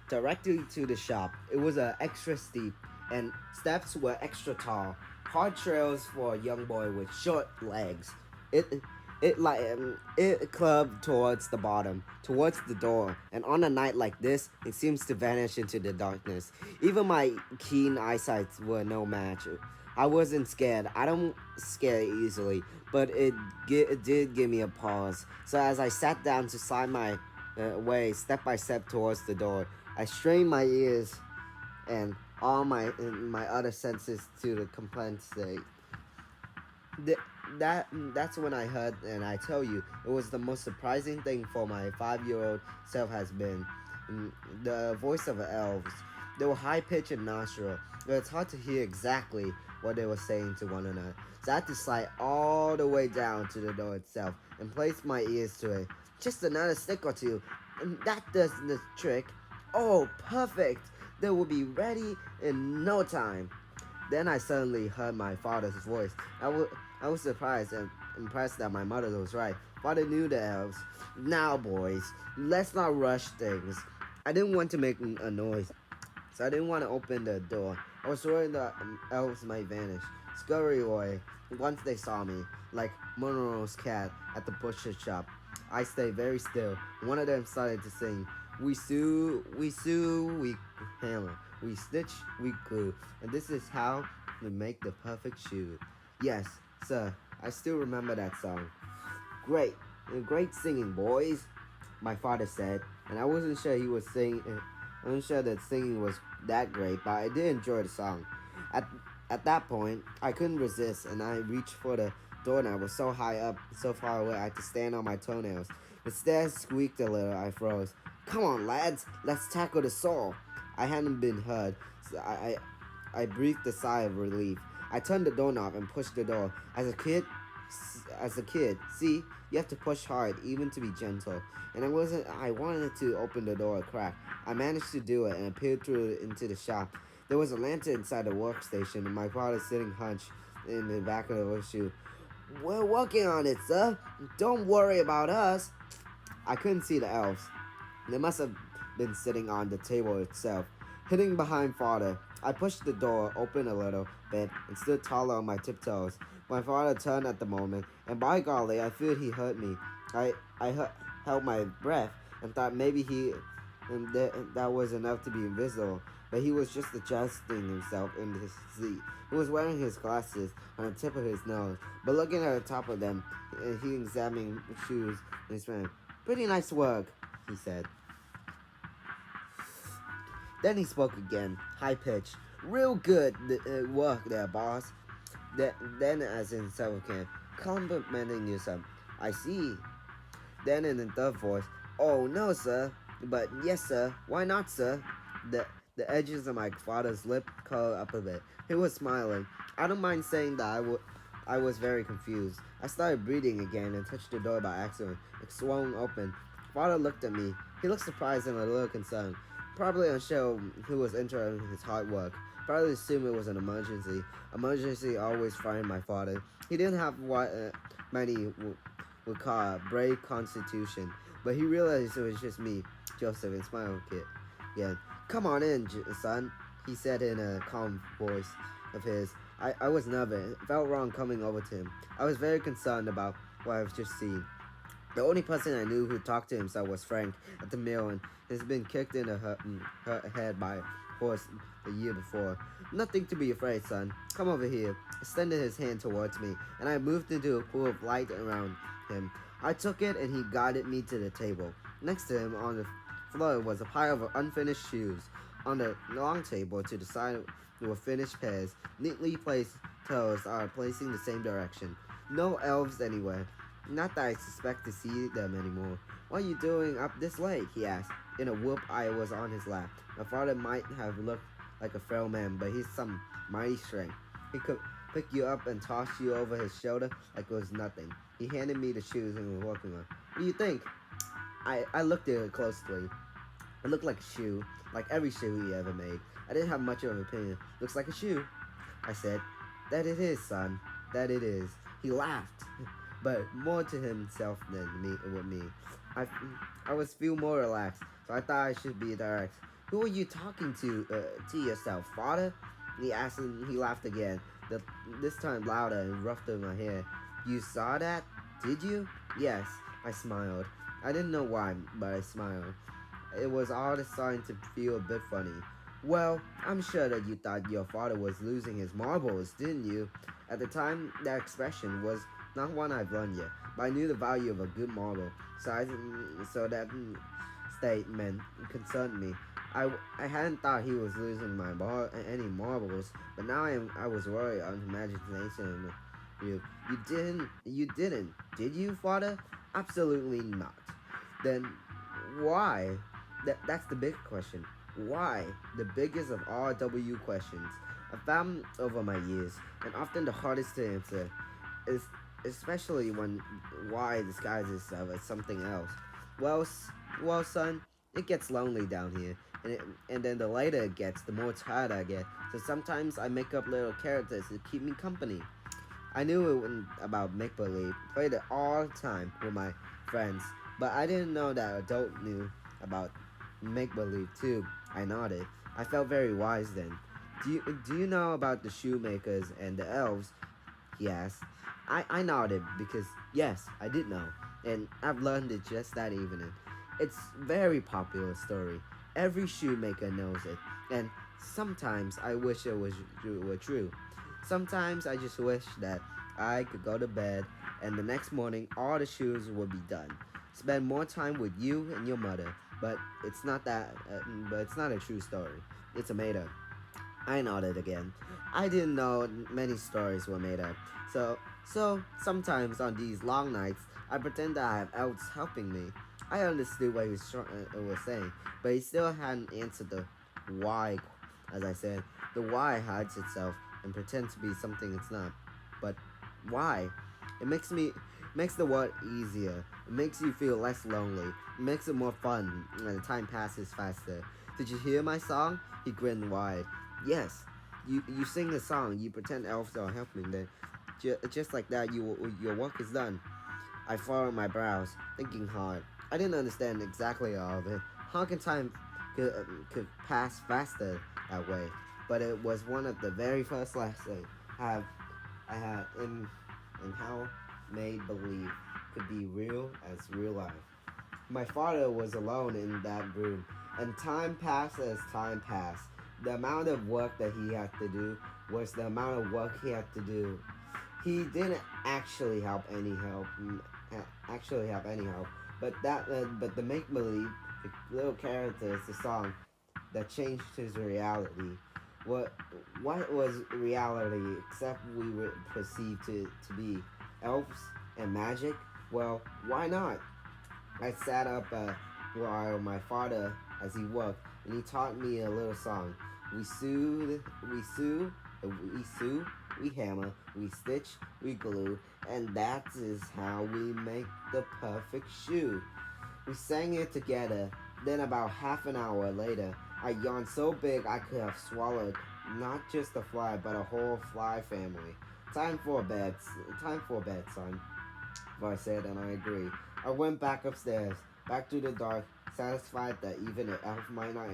directly to the shop. It was extra steep, and steps were extra tall. Hard trails for a young boy with short legs. It it clubbed towards the bottom, towards the door, and on a night like this, it seems to vanish into the darkness. Even my keen eyesight were no match. I wasn't scared. I don't scare easily, but it did give me a pause. So as I sat down to slide my way step by step towards the door, I strained my ears and all my other senses to the compensate. Th- that's when I heard, and I tell you, it was the most surprising thing for my 5-year-old self has been the voice of elves. They were high pitched and nostril, but it's hard to hear exactly what they were saying to one another. So I had to slide all the way down to the door itself and place my ears to it. Just another stick or two, and that does the trick. Oh, perfect! They will be ready in no time. Then I suddenly heard my father's voice. I was surprised and impressed that my mother was right. Father knew the elves. Now, boys, let's not rush things. I didn't want to make a noise, so I didn't want to open the door. I was worried the elves might vanish, scurry away once they saw me, like Monroe's cat at the butcher shop. I stayed very still. One of them started to sing, we sew, we hammer, we stitch, we glue, and this is how we make the perfect shoe. Yes, sir, I still remember that song. Great, great singing, boys, my father said, and I wasn't sure he was singing. I wasn't sure that singing was that great, but I did enjoy the song. At at that point, I couldn't resist, and I reached for the doorknob. Was so high up, so far away, I had to stand on my toenails. The stairs squeaked a little. I froze. Come on, lads, let's tackle the saw. I hadn't been heard, so I breathed a sigh of relief. I turned the doorknob and pushed the door. As a kid, see, you have to push hard, even to be gentle. And I wanted to open the door a crack. I managed to do it and peered through into the shop. There was a lantern inside the workstation, and my father sitting hunched in the back of the workshop. We're working on it, sir. Don't worry about us. I couldn't see the elves. They must have been sitting on the table itself. Hiding behind father, I pushed the door open a little bit and stood taller on my tiptoes. My father turned at the moment, and by golly, I feared he hurt me. I held my breath and thought maybe that was enough to be invisible. But he was just adjusting himself in his seat. He was wearing his glasses on the tip of his nose, but looking at the top of them, he examined the shoes in his hand. Pretty nice work, he said. Then he spoke again, high pitched. Real good work there, boss. Then, as in several can, complimenting you some. I see. Then in a third voice, oh no, sir. But yes, sir. Why not, sir? The edges of my father's lip curled up a bit. He was smiling. I don't mind saying that I was very confused. I started breathing again and touched the door by accident. It swung open. Father looked at me. He looked surprised and a little concerned. Probably unsure who was entering his hard work. Probably assumed it was an emergency. Emergency always frightened my father. He didn't have what many would call a brave constitution, but he realized it was just me, Joseph, and smiled kid. Yeah, come on in, son, he said in a calm voice of his. I was nervous. It felt wrong coming over to him. I was very concerned about what I've just seen. The only person I knew who talked to himself was Frank at the mill and has been kicked in her head by a horse the year before. Nothing to be afraid, son. Come over here. He extended his hand towards me, and I moved into a pool of light around him. I took it, and he guided me to the table. Next to him on the floor was a pile of unfinished shoes. On the long table to the side were finished pairs. Neatly placed toes are placing the same direction. No elves anywhere. Not that I suspect to see them anymore. What are you doing up this late? He asked. In a whoop, I was on his lap. My father might have looked like a frail man, but he's some mighty strength. He could pick you up and toss you over his shoulder like it was nothing. He handed me the shoes and we were walking on. What do you think? I looked at it closely. It looked like a shoe, like every shoe he ever made. I didn't have much of an opinion. Looks like a shoe, I said. That it is, son. That it is. He laughed, but more to himself than me with me. I was feel more relaxed, so I thought I should be direct. Who are you talking to yourself, father? He asked and he laughed again, the, this time louder and rough through my hair. You saw that? Did you? Yes, I smiled. I didn't know why, but I smiled. It was all starting to feel a bit funny. Well, I'm sure that you thought your father was losing his marbles, didn't you? At the time, that expression was not one I've learned yet, but I knew the value of a good marble, so that statement concerned me. I hadn't thought he was losing any marbles, but now I was worried on imagination. You didn't, did you, father? Absolutely not. Then why? That's the big question. Why? The biggest of all W questions. I found over my years, and often the hardest to answer is especially when why disguises itself as something else. Well, well, son, it gets lonely down here, and then the later it gets, the more tired I get. So sometimes I make up little characters to keep me company. I knew it wasn't about make believe, played it all the time with my friends, but I didn't know that adult knew about make believe too. I nodded. I felt very wise then. Do you know about the shoemakers and the elves? He asked. I nodded because yes, I did know, and I've learned it just that evening. It's very popular story. Every shoemaker knows it, and sometimes I wish were true. Sometimes I just wish that I could go to bed and the next morning all the shoes would be done. Spend more time with you and your mother, but it's not that. But it's not a true story. It's a made up. I nodded again. I didn't know many stories were made up. So sometimes on these long nights, I pretend that I have elves helping me. I understood what he was saying, but he still hadn't answered the why. As I said, the why hides itself and pretends to be something it's not. But why? It makes the world easier. It makes you feel less lonely. It makes it more fun, and the time passes faster. Did you hear my song? He grinned wide. Yes, you sing the song. You pretend elves are helping. Then, just like that, your work is done. I furrowed my brows, thinking hard. I didn't understand exactly all of it. How can time could pass faster that way? But it was one of the very first lessons have I had in how made believe could be real as real life. My father was alone in that room, and time passed as time passed. The amount of work that he had to do was the amount of work he had to do. He didn't actually have any help, but the make believe, the little characters, the song that changed his reality. What what was reality except we were perceived to be elves and magic? Well, why not? I sat up while my father, as he worked, and he taught me a little song. We sew, we hammer, we stitch, we glue, and that is how we make the perfect shoe. We sang it together. Then, about half an hour later, I yawned so big I could have swallowed not just a fly, but a whole fly family. Time for bed, son. I said, and I agreed. I went back upstairs, back to the dark, satisfied that even if elf might not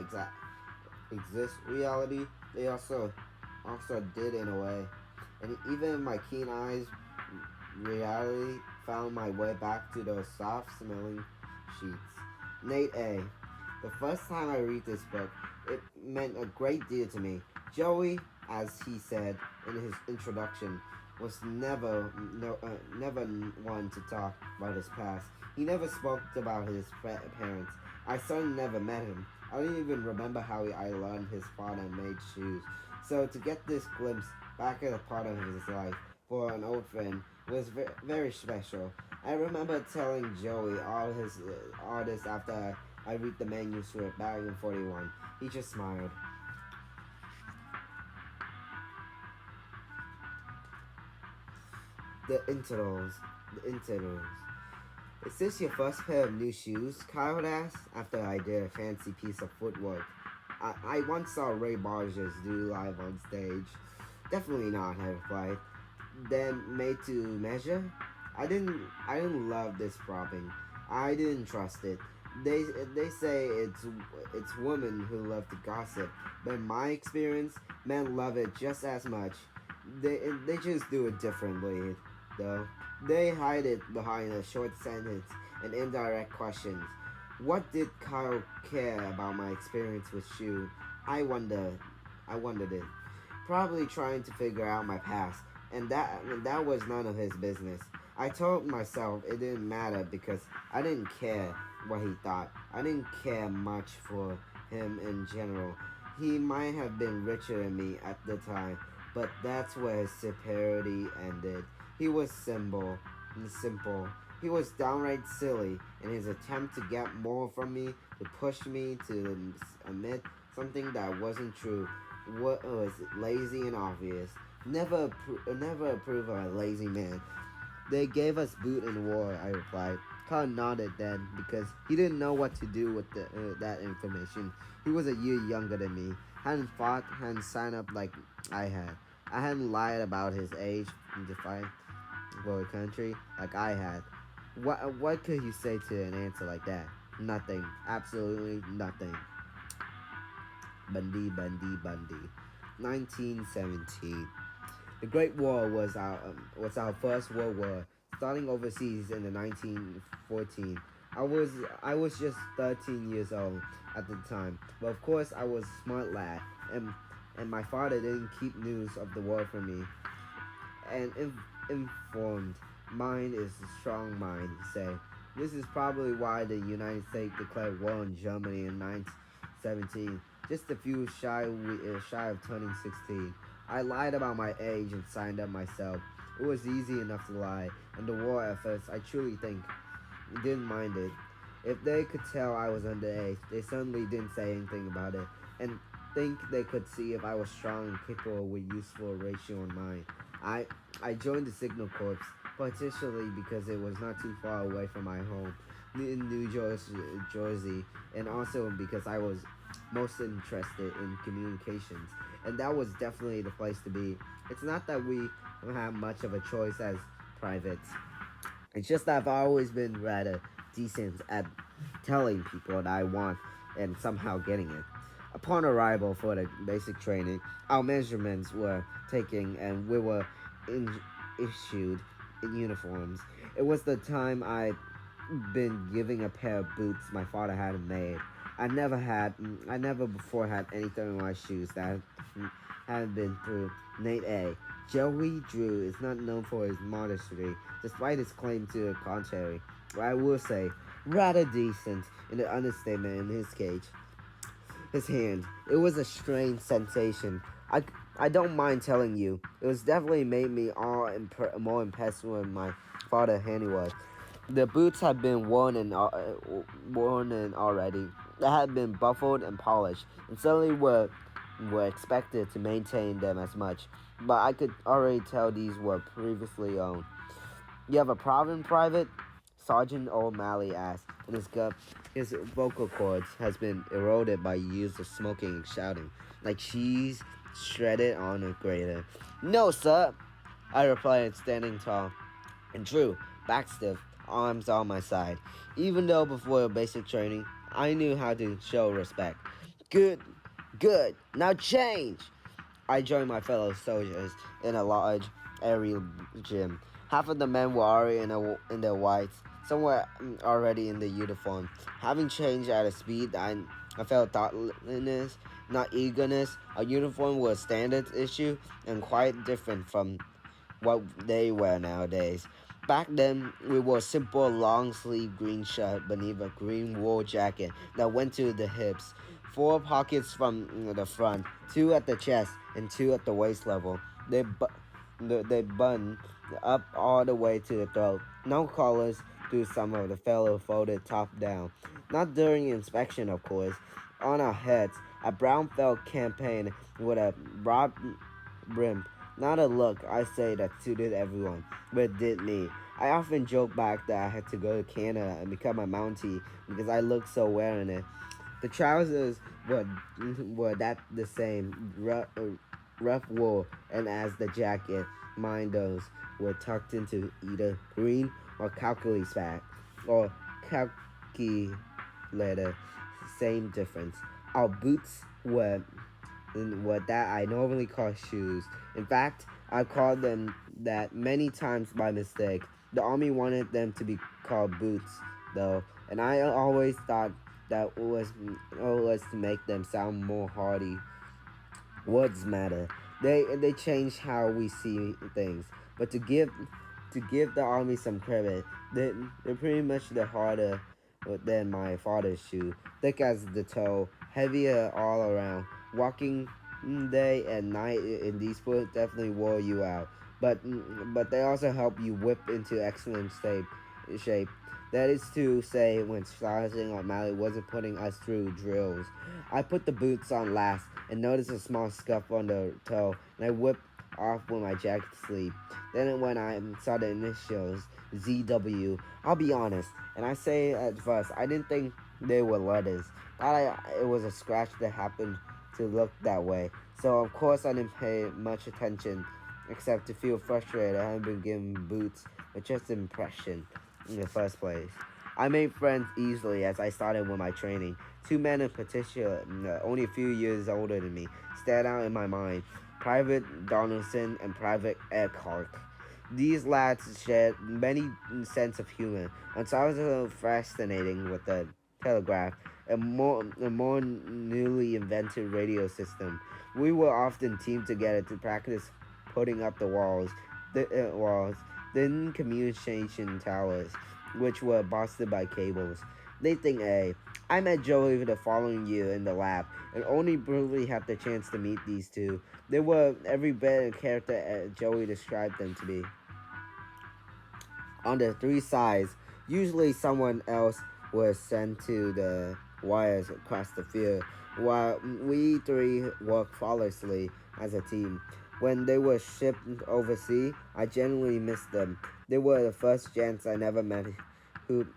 exist reality, they also did in a way. And even in my keen eyes, reality found my way back to those soft smelling sheets. Nate A. The first time I read this book, it meant a great deal to me. Joey, as he said in his introduction, was never one to talk about his past. He never spoke about his parents. I certainly never met him. I don't even remember how I learned his father made shoes. So to get this glimpse back at a part of his life for an old friend was very special. I remember telling Joey all this after I read the manuscript back in 41. He just smiled. The intervals. The intervals. Is this your first pair of new shoes? Kyle asked after I did a fancy piece of footwork. I once saw Ray Barges do live on stage. Definitely not, I replied. Then made to measure? I didn't love this propping. I didn't trust it. They they say it's women who love to gossip, but in my experience, men love it just as much. They just do it differently, though. They hide it behind a short sentence and indirect questions. What did Kyle care about my experience with Shu? I wonder. I wondered it. Probably trying to figure out my past, and that was none of his business. I told myself it didn't matter because I didn't care what he thought. I didn't care much for him in general. He might have been richer than me at the time, but that's where his superiority ended. He was simple. He was downright silly in his attempt to get more from me, to push me to admit something that wasn't true. What was lazy and obvious. Never approve of a lazy man. They gave us boot in war, I replied. Khan nodded then because he didn't know what to do with that information. He was a year younger than me, hadn't fought, hadn't signed up like I had. I hadn't lied about his age to fight for a country like I had. What could you say to an answer like that? Nothing. Absolutely nothing. Bundy. 1917. The Great War was our first World War, starting overseas in the 1914. I was just 13 years old at the time, but of course I was a smart lad, and my father didn't keep news of the war from me. And informed mind is a strong mind, he said. This is probably why the United States declared war on Germany in 1917, just a few shy of turning 16. I lied about my age and signed up myself. It was easy enough to lie, and the war efforts, I truly think, didn't mind it. If they could tell I was underage, they certainly didn't say anything about it, and think they could see if I was strong and capable with useful ratio in mind. I I joined the Signal Corps, particularly because it was not too far away from my home in Jersey, and also because I was most interested in communications, and that was definitely the place to be. It's not that we have much of a choice as privates. It's just that I've always been rather decent at telling people what I want and somehow getting it. Upon arrival for the basic training, our measurements were taken and we were issued in uniforms. It was the time I'd been giving a pair of boots my father had made. I never before had anything in my shoes that had been through Nate A. Joey Drew is not known for his modesty, despite his claim to the contrary. But I will say, rather decent in the understatement in his cage. His hand. It was a strange sensation. I don't mind telling you, it was definitely made me more impressed with my father handiwork. The boots had been worn in already. They had been buffled and polished, and certainly were expected to maintain them as much. But I could already tell these were previously owned. You have a problem, Private? Sergeant O'Malley asked, and his vocal cords has been eroded by years of smoking and shouting, like cheese shredded on a grater. No, sir, I replied, standing tall and true, back stiff, arms on my side. Even though before basic training, I knew how to show respect. Good, good, now change! I joined my fellow soldiers in a large, airy gym. Half of the men were already in their whites, some were already in the uniform. Having changed at a speed, I felt thoughtlessness, not eagerness. A uniform was a standard issue and quite different from what they wear nowadays. Back then, we wore a simple long sleeve green shirt beneath a green wool jacket that went to the hips. Four pockets from the front, two at the chest, and two at the waist level. They button up all the way to the throat. No collars through some of the fellow folded top down. Not during inspection, of course. On our heads, a brown felt campaign with a broad brim. Not a look, I say, that suited everyone, but it did me. I often joke back that I had to go to Canada and become a Mountie because I looked so wearing it. The trousers were that the same, rough wool, and as the jacket, mine those were tucked into either green or khaki sack, or khaki later, same difference. Our boots were that I normally call shoes. In fact, I called them that many times by mistake. The army wanted them to be called boots, though, and I always thought that was to make them sound more hardy. Words matter. They change how we see things. But to give the army some credit, they're pretty much the harder than my father's shoe. Thick as the toe, heavier all around. Walking day and night in these boots definitely wore you out. But they also help you whip into excellent shape. That is to say, when Sergeant O'Malley wasn't putting us through drills. I put the boots on last and noticed a small scuff on the toe, and I whipped off with my jacket sleeve. Then when I saw the initials ZW, I'll be honest, and I say at first, I didn't think they were letters. It was a scratch that happened to look that way. So of course I didn't pay much attention, except to feel frustrated I hadn't been given boots with just impression in the first place. I made friends easily as I started with my training. Two men in particular, only a few years older than me, stand out in my mind. Private Donaldson and Private Eckhart. These lads shared many sense of humor, and so I was a little fascinating with the telegraph, a more newly invented radio system. We were often teamed together to practice putting up the walls, then communication towers, which were busted by cables. They think, hey, I met Joey the following year in the lab, and only briefly had the chance to meet these two. They were every bit of character Joey described them to be. On the three sides, usually someone else was sent to the wires across the field, while we three worked flawlessly as a team. When they were shipped overseas, I genuinely missed them. They were the first gents I never met who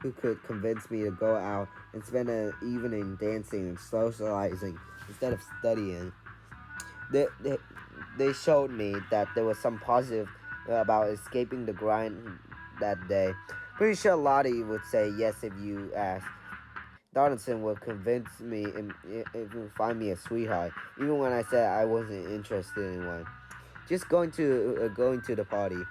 who could convince me to go out and spend an evening dancing and socializing instead of studying. They, they, they showed me that there was some positive about escaping the grind that day. Pretty sure Lottie would say yes if you asked. Donaldson would convince me if you find me a sweetheart, even when I said I wasn't interested in one. Just going to the party.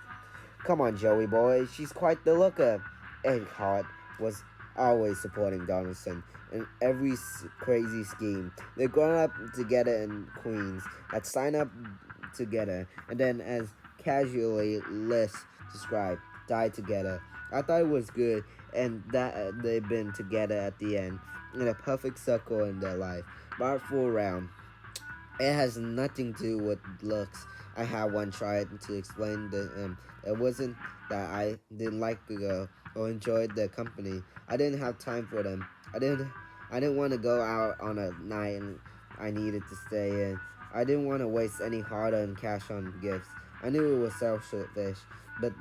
Come on, Joey boy, she's quite the looker. Eckhart was always supporting Donaldson in every crazy scheme. They'd grown up together in Queens, had signed up together, and then, as casually Liz described, died together. I thought it was good, and that they'd been together at the end, in a perfect circle in their life. But full round. It has nothing to do with looks. I had one try to explain that it wasn't that I didn't like the girl or enjoyed their company. I didn't have time for them. I didn't want to go out on a night and I needed to stay in. I didn't want to waste any hard-earned cash on gifts. I knew it was selfish, but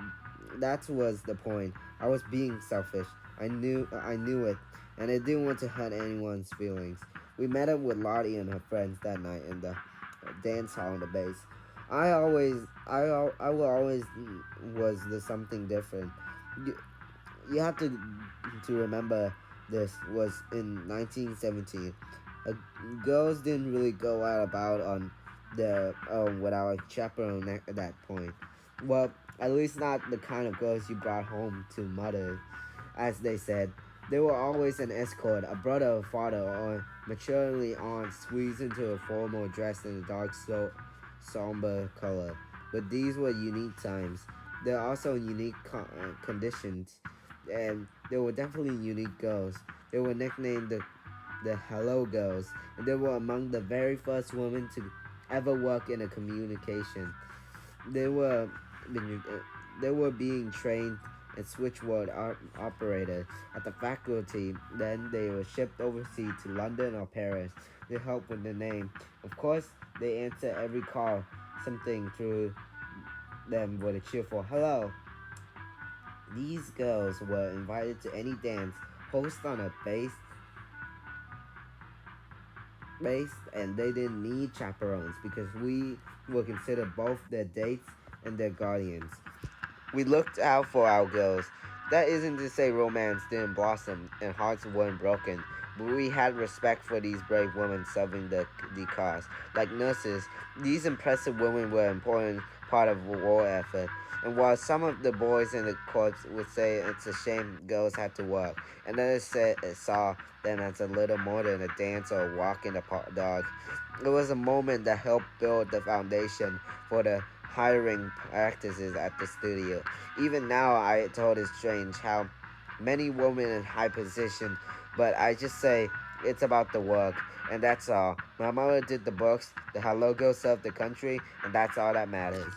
that was the point. I was being selfish. I knew it, and I didn't want to hurt anyone's feelings. We met up with Lottie and her friends that night in the dance hall on the base. I will always was the something different. You, you have to remember this was in 1917. Girls didn't really go out about on the without a chaperone at that point. Well, at least not the kind of girls you brought home to mother, as they said. They were always an escort, a brother or father, or maturely aunt squeezed into a formal dress in a dark, somber color. But these were unique times. There are also unique conditions, and there were definitely unique girls. They were nicknamed the Hello Girls, and they were among the very first women to ever work in a communication. They were they were being trained as switchboard operators at the faculty. Then they were shipped overseas to London or Paris to help with the name. Of course, they answer every call. Something through them with a cheerful hello. These girls were invited to any dance, host on a base, and they didn't need chaperones because we were considered both their dates and their guardians. We looked out for our girls. That isn't to say romance didn't blossom and hearts weren't broken, but we had respect for these brave women serving the cause. Like nurses, these impressive women were an important part of the war effort. And while some of the boys in the corps would say it's a shame girls had to work, and others saw them as a little more than a dance or a walk in the dog, it was a moment that helped build the foundation for the hiring practices at the studio. Even now, I told it's strange how many women in high position, but I just say it's about the work, and that's all. My mother did the books, the Hello Girl served the country, and that's all that matters.